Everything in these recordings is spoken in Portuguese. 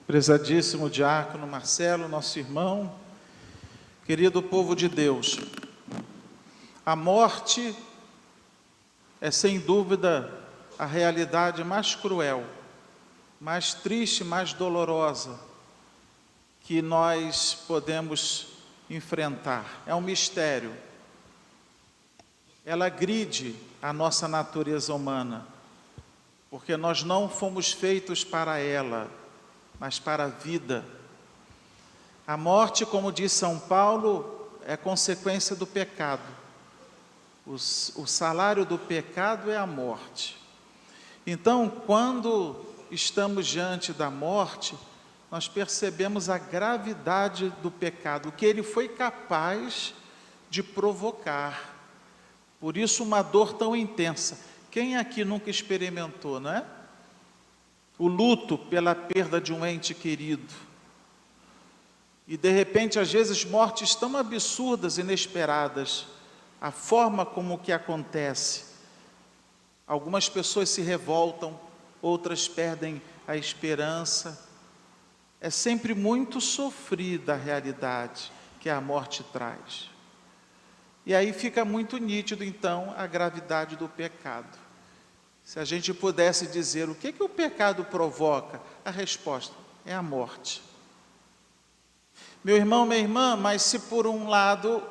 Prezadíssimo diácono Marcelo, nosso irmão, querido povo de Deus, a morte é sem dúvida a realidade mais cruel, mais triste, mais dolorosa que nós podemos enfrentar. É um mistério. Ela agride a nossa natureza humana, porque nós não fomos feitos para ela, mas para a vida. A morte, como diz São Paulo, é consequência do pecado. O salário do pecado é a morte. Então, quando estamos diante da morte, nós percebemos a gravidade do pecado, o que ele foi capaz de provocar. Por isso, uma dor tão intensa. Quem aqui nunca experimentou, não é? O luto pela perda de um ente querido. E de repente, às vezes, mortes tão absurdas, inesperadas. A forma como que acontece. Algumas pessoas se revoltam, outras perdem a esperança. É sempre muito sofrida a realidade que a morte traz. E aí fica muito nítido, então, a gravidade do pecado. Se a gente pudesse dizer o que o pecado provoca, a resposta é a morte. Meu irmão, minha irmã, mas se por um lado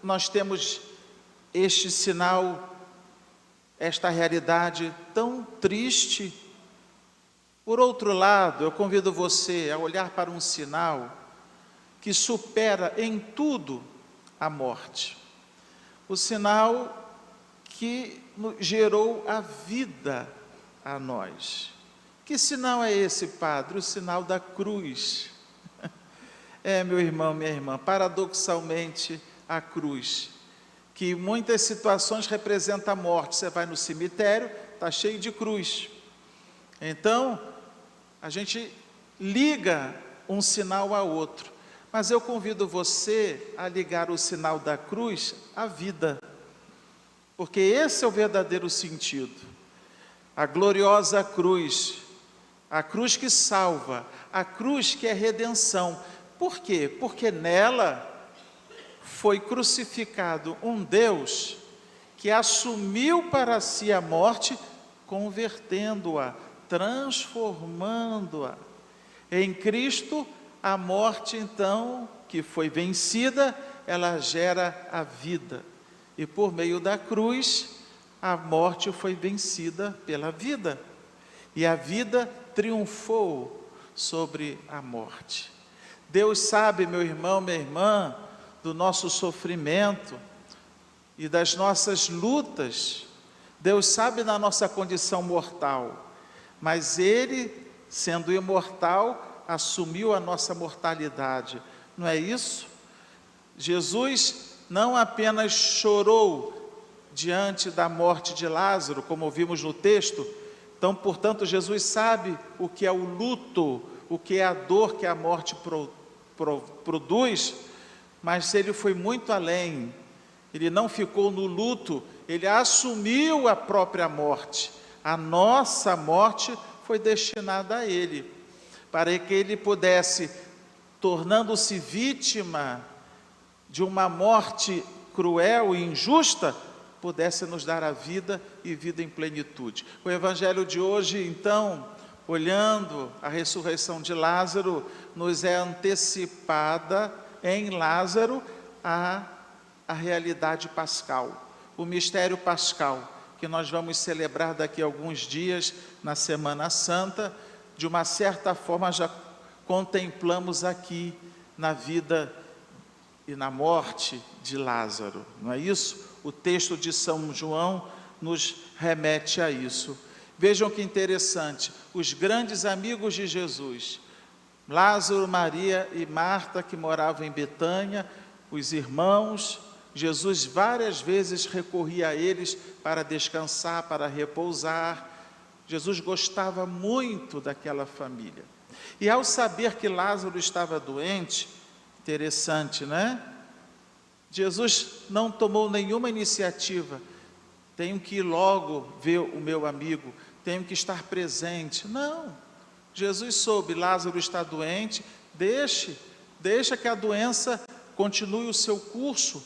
nós temos este sinal, esta realidade tão triste, por outro lado, eu convido você a olhar para um sinal que supera em tudo a morte. O sinal que gerou a vida a nós. Que sinal é esse, Padre? O sinal da cruz. Meu irmão, minha irmã, paradoxalmente a cruz, que em muitas situações representa a morte. Você vai no cemitério, está cheio de cruz. Então, a gente liga um sinal a outro. Mas eu convido você a ligar o sinal da cruz à vida. Porque esse é o verdadeiro sentido. A gloriosa cruz, a cruz que salva, a cruz que é redenção. Por quê? Porque nela foi crucificado um Deus que assumiu para si a morte, convertendo-a, transformando-a. Em Cristo, a morte, então, que foi vencida, ela gera a vida. E por meio da cruz, a morte foi vencida pela vida. E a vida triunfou sobre a morte. Deus sabe, meu irmão, minha irmã, do nosso sofrimento e das nossas lutas. Deus sabe da nossa condição mortal. Mas Ele, sendo imortal, assumiu a nossa mortalidade. Não é isso? Jesus não apenas chorou diante da morte de Lázaro, como ouvimos no texto. Então, portanto, Jesus sabe o que é o luto, o que é a dor que a morte produz, mas Ele foi muito além. Ele não ficou no luto, Ele assumiu a própria morte. A nossa morte foi destinada a Ele, para que Ele pudesse, tornando-se vítima de uma morte cruel e injusta, pudesse nos dar a vida e vida em plenitude. O Evangelho de hoje, então, olhando a ressurreição de Lázaro, nos é antecipada em Lázaro a realidade pascal, o mistério pascal, que nós vamos celebrar daqui a alguns dias, na Semana Santa. De uma certa forma já contemplamos aqui na vida e na morte de Lázaro, não é isso? O texto de São João nos remete a isso. Vejam que interessante, os grandes amigos de Jesus, Lázaro, Maria e Marta, que moravam em Betânia, os irmãos, Jesus várias vezes recorria a eles para descansar, para repousar. Jesus gostava muito daquela família. E ao saber que Lázaro estava doente, interessante, né? Jesus não tomou nenhuma iniciativa. Tenho que ir logo ver o meu amigo, tenho que estar presente. Não, Jesus soube, Lázaro está doente, deixa que a doença continue o seu curso,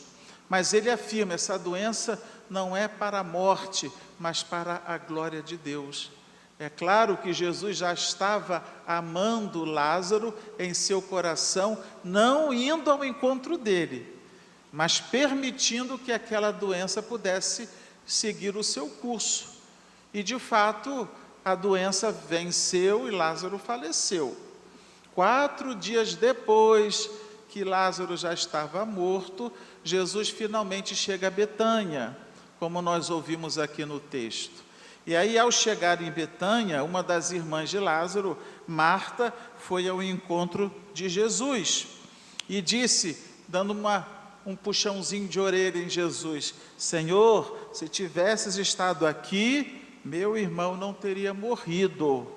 mas ele afirma, essa doença não é para a morte, mas para a glória de Deus. É claro que Jesus já estava amando Lázaro em seu coração, não indo ao encontro dele, mas permitindo que aquela doença pudesse seguir o seu curso. E de fato, a doença venceu e Lázaro faleceu. 4 dias depois que Lázaro já estava morto, Jesus finalmente chega a Betânia, como nós ouvimos aqui no texto. E aí, ao chegar em Betânia, uma das irmãs de Lázaro, Marta, foi ao encontro de Jesus e disse, dando um puxãozinho de orelha em Jesus: Senhor, se tivesses estado aqui, meu irmão não teria morrido.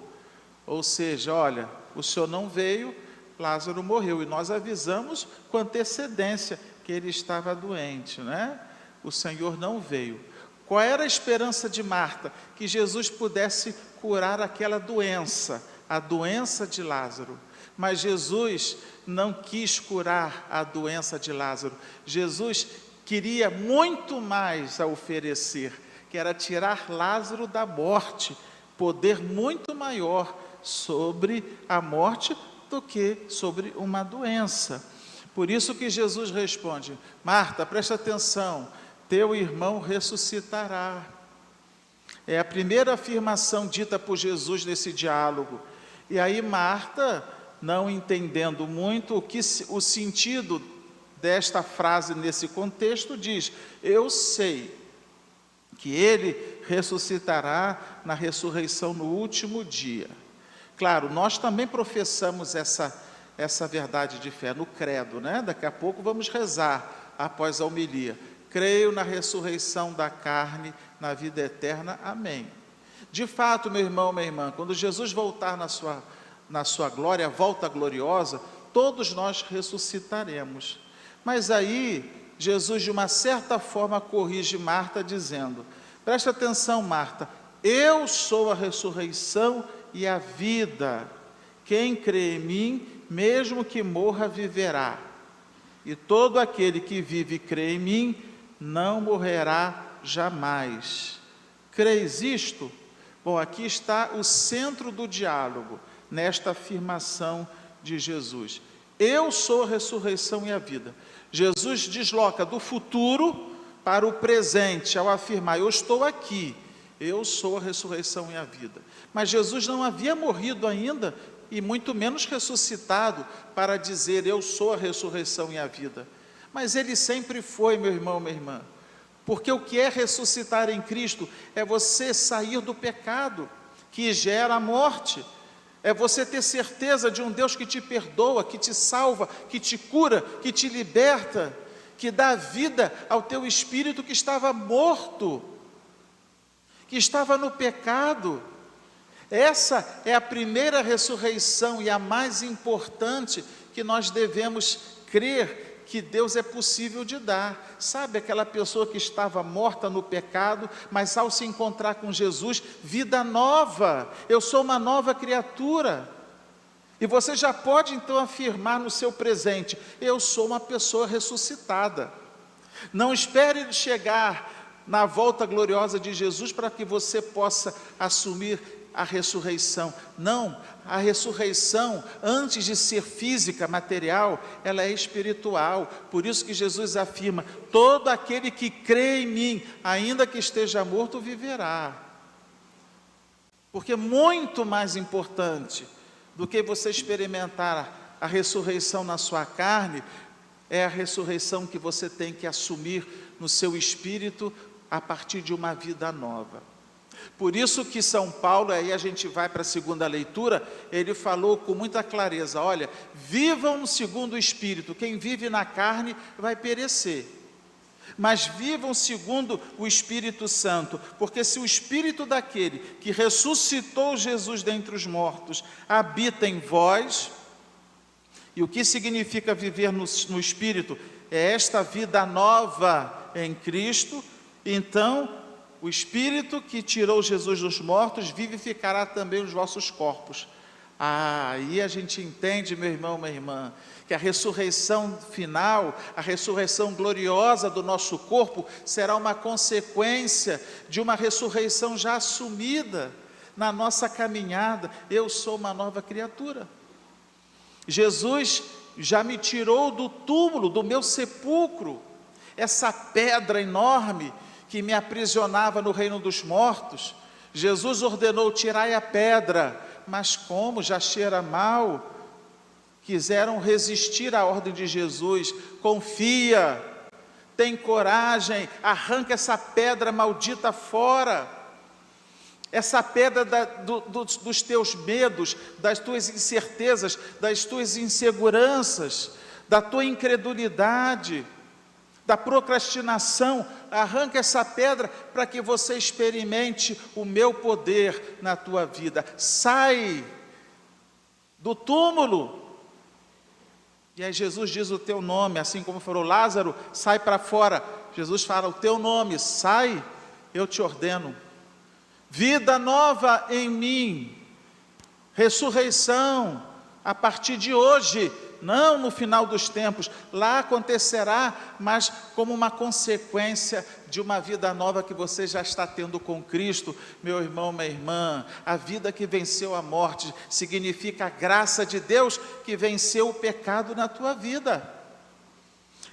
Ou seja, olha, o Senhor não veio, Lázaro morreu, e nós avisamos com antecedência que ele estava doente, né? O Senhor não veio. Qual era a esperança de Marta? Que Jesus pudesse curar aquela doença, a doença de Lázaro. Mas Jesus não quis curar a doença de Lázaro. Jesus queria muito mais a oferecer, que era tirar Lázaro da morte, poder muito maior sobre a morte do que sobre uma doença. Por isso que Jesus responde: Marta, presta atenção, teu irmão ressuscitará. É a primeira afirmação dita por Jesus nesse diálogo. E aí Marta, não entendendo muito o sentido desta frase nesse contexto, diz: eu sei que ele ressuscitará na ressurreição no último dia. Claro, nós também professamos essa verdade de fé no credo, né? Daqui a pouco vamos rezar após a homilia. Creio na ressurreição da carne, na vida eterna. Amém. De fato, meu irmão, minha irmã, quando Jesus voltar na sua glória, a volta gloriosa, todos nós ressuscitaremos. Mas aí, Jesus, de uma certa forma, corrige Marta, dizendo: presta atenção, Marta, eu sou a ressurreição e a vida. Quem crê em mim, mesmo que morra, viverá. E todo aquele que vive e crê em mim, não morrerá jamais. Creis isto? Bom, aqui está o centro do diálogo, nesta afirmação de Jesus. Eu sou a ressurreição e a vida. Jesus desloca do futuro para o presente, ao afirmar: eu estou aqui, eu sou a ressurreição e a vida. Mas Jesus não havia morrido ainda, e muito menos ressuscitado, para dizer: eu sou a ressurreição e a vida. Mas ele sempre foi, meu irmão, minha irmã, porque o que é ressuscitar em Cristo é você sair do pecado que gera a morte, é você ter certeza de um Deus que te perdoa, que te salva, que te cura, que te liberta, que dá vida ao teu espírito que estava morto, que estava no pecado. Essa é a primeira ressurreição e a mais importante que nós devemos crer que Deus é possível de dar. Sabe aquela pessoa que estava morta no pecado, mas ao se encontrar com Jesus, vida nova, eu sou uma nova criatura. E você já pode então afirmar no seu presente: eu sou uma pessoa ressuscitada. Não espere chegar na volta gloriosa de Jesus para que você possa assumir a ressurreição. Não, a ressurreição, antes de ser física, material, ela é espiritual. Por isso que Jesus afirma: todo aquele que crê em mim, ainda que esteja morto, viverá. Porque muito mais importante do que você experimentar a ressurreição na sua carne, é a ressurreição que você tem que assumir no seu espírito, a partir de uma vida nova. Por isso que São Paulo, aí a gente vai para a segunda leitura, ele falou com muita clareza: olha, vivam segundo o Espírito, quem vive na carne vai perecer, mas vivam segundo o Espírito Santo, porque se o Espírito daquele que ressuscitou Jesus dentre os mortos habita em vós, e o que significa viver no Espírito? É esta vida nova em Cristo. Então, o Espírito que tirou Jesus dos mortos vivificará também os vossos corpos. Aí a gente entende, meu irmão, minha irmã, que a ressurreição final, a ressurreição gloriosa do nosso corpo, será uma consequência de uma ressurreição já assumida na nossa caminhada. Eu sou uma nova criatura. Jesus já me tirou do túmulo, do meu sepulcro, essa pedra enorme que me aprisionava no reino dos mortos. Jesus ordenou: tirai a pedra, mas como já cheira mal, quiseram resistir à ordem de Jesus. Confia, tem coragem, arranca essa pedra maldita fora, essa pedra dos teus medos, das tuas incertezas, das tuas inseguranças, da tua incredulidade, da procrastinação. Arranca essa pedra para que você experimente o meu poder na tua vida. Sai do túmulo. E aí Jesus diz o teu nome, assim como falou: Lázaro, sai para fora. Jesus fala o teu nome: sai, eu te ordeno. Vida nova em mim, ressurreição a partir de hoje, não no final dos tempos. Lá acontecerá, mas como uma consequência de uma vida nova que você já está tendo com Cristo. Meu irmão, minha irmã, a vida que venceu a morte significa a graça de Deus que venceu o pecado na tua vida.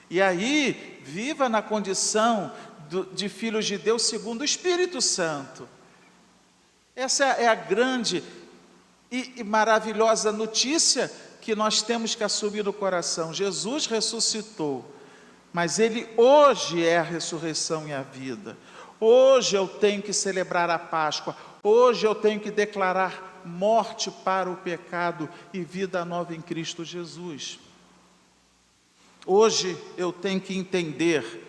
E aí, viva na condição de filhos de Deus segundo o Espírito Santo. Essa é a grande e maravilhosa notícia que nós temos que assumir no coração. Jesus ressuscitou, mas Ele hoje é a ressurreição e a vida. Hoje eu tenho que celebrar a Páscoa, hoje eu tenho que declarar morte para o pecado e vida nova em Cristo Jesus. Hoje eu tenho que entender,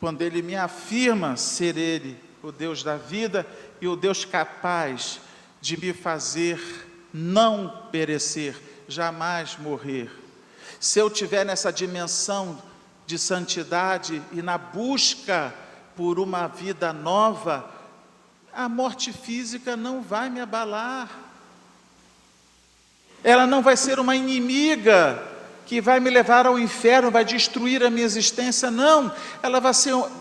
quando Ele me afirma ser Ele, o Deus da vida e o Deus capaz de me fazer não perecer, jamais morrer. Se eu estiver nessa dimensão de santidade e na busca por uma vida nova, a morte física não vai me abalar. Ela não vai ser uma inimiga que vai me levar ao inferno, vai destruir a minha existência. Não, ela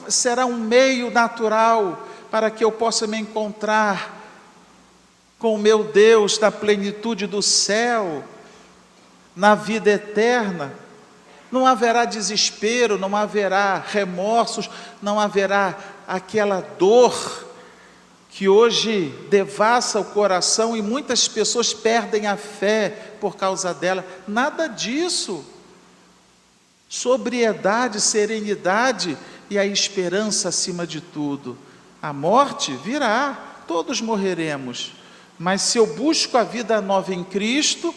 será um meio natural para que eu possa me encontrar com o meu Deus na plenitude do céu, na vida eterna. Não haverá desespero, não haverá remorsos, não haverá aquela dor que hoje devassa o coração e muitas pessoas perdem a fé por causa dela. Nada disso. Sobriedade, serenidade e a esperança acima de tudo. A morte virá, todos morreremos, mas se eu busco a vida nova em Cristo,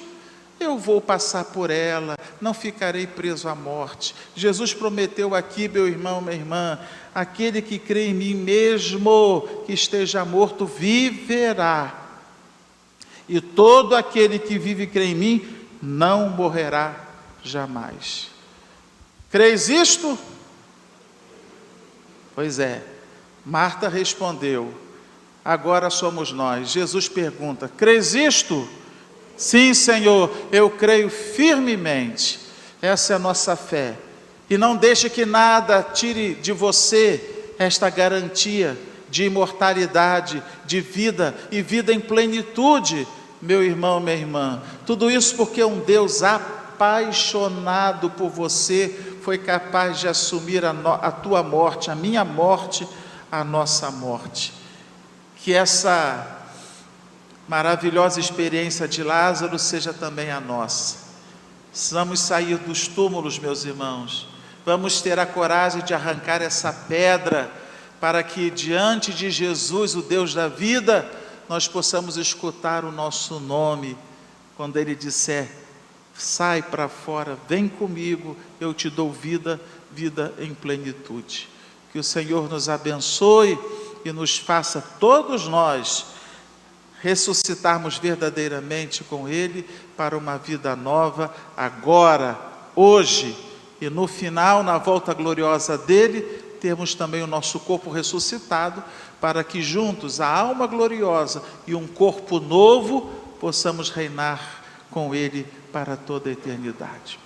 eu vou passar por ela, não ficarei preso à morte. Jesus prometeu aqui, meu irmão, minha irmã: aquele que crê em mim, mesmo que esteja morto, viverá. E todo aquele que vive e crê em mim, não morrerá jamais. Crês isto? Pois é. Marta respondeu: agora somos nós. Jesus pergunta: crês isto? Sim, Senhor, eu creio firmemente. Essa é a nossa fé. E não deixe que nada tire de você esta garantia de imortalidade, de vida e vida em plenitude, meu irmão, minha irmã. Tudo isso porque um Deus apaixonado por você foi capaz de assumir a tua morte, a minha morte, a nossa morte. Que essa maravilhosa experiência de Lázaro seja também a nossa. Vamos sair dos túmulos, meus irmãos. Vamos ter a coragem de arrancar essa pedra, para que diante de Jesus, o Deus da vida, nós possamos escutar o nosso nome, quando Ele disser: sai para fora, vem comigo, eu te dou vida, vida em plenitude. Que o Senhor nos abençoe e nos faça, todos nós, ressuscitarmos verdadeiramente com Ele para uma vida nova, agora, hoje, e no final, na volta gloriosa dEle, termos também o nosso corpo ressuscitado, para que juntos, a alma gloriosa e um corpo novo, possamos reinar com Ele para toda a eternidade.